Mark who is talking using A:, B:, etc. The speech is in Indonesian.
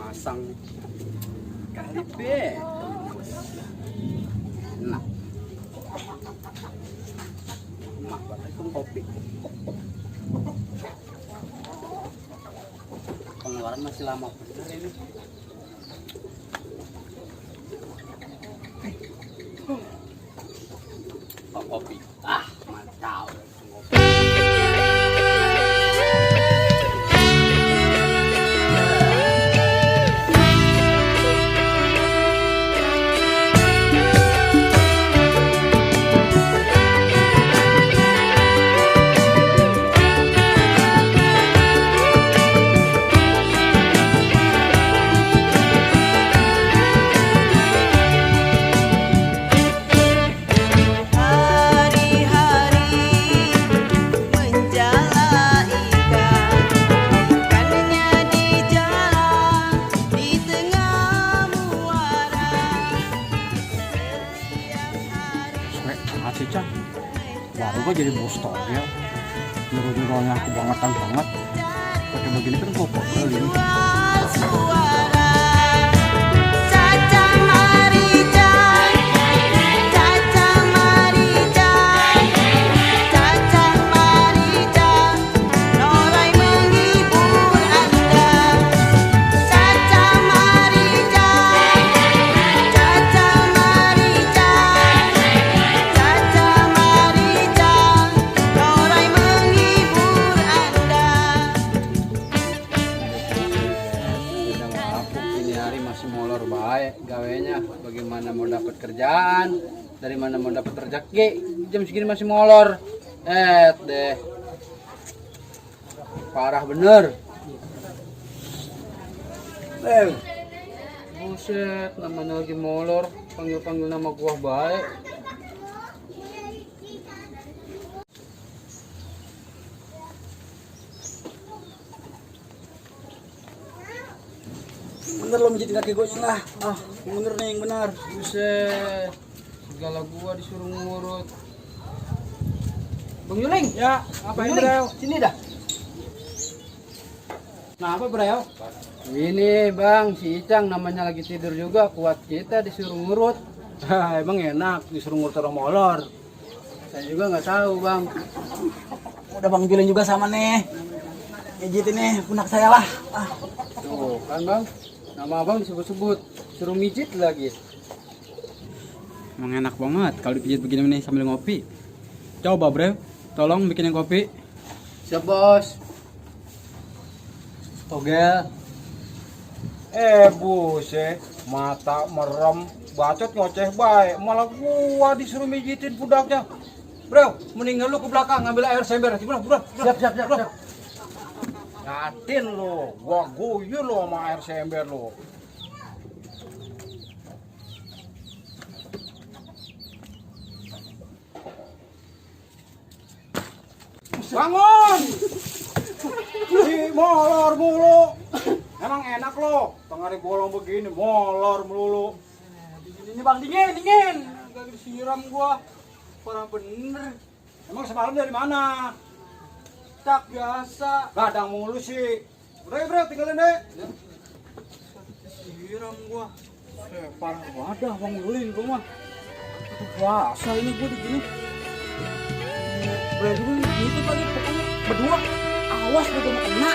A: pasang kali B. Enak. Emak banget itu kopi. Pengeluaran masih lama bener ini. Oh, kopi. Mantap.
B: Cang, baru gua jadi bos toel, nyuruh-nyuruhnya aku banget, pakai begini kan gua pegel ini.
A: Masih molor baik gawenya, bagaimana mau dapat kerjaan, dari mana mau dapat rezeki, jam segini masih molor. Deh parah bener. Buset, namanya lagi molor, panggil nama gua baik.
B: Bener lo menjadi kaki gue lah. Bener nih yang benar.
A: Buset, segala gua disuruh ngurut. Bang Yuling,
B: Ya,
A: apa ini Bro? Sini dah. Nah, apa Bro? Ini Bang, si Icang namanya lagi tidur juga, kuat kita disuruh ngurut. Emang enak disuruh ngurut orang molor. Saya juga nggak tahu Bang.
B: Udah Bang Julen juga sama nih. Mijit ini punak saya lah.
A: Tuh kan Bang, nama Abang disebut-sebut, suruh mijit lagi.
B: Emang enak banget kalau dipijit begini nih sambil ngopi. Coba Bro, tolong bikinin kopi.
A: Siap Bos.
B: Togel.
C: Buset, mata merem, bacot ngoceh baik, malah gua disuruh mijitin budaknya. Bro, mendingan lu ke belakang ngambil air sember. Bro.
A: Siap.
C: Yatin lu, gua guyur lu sama air sember lu. Bangun! Si molor mulu. Emang enak lo, tengah hari bolong begini, molor melulu. Ini Bang, dingin. Gak disiram gua. Parah bener. Emang semalam dari mana? Tak biasa. Gadang mulu sih. Bro, tinggalin deh. Disiram gua. Parah wadah Bang Yulin gua mah. Biasa ini gua di sini. Bro, gitu lagi pokoknya berdua. Awas lu mau kena.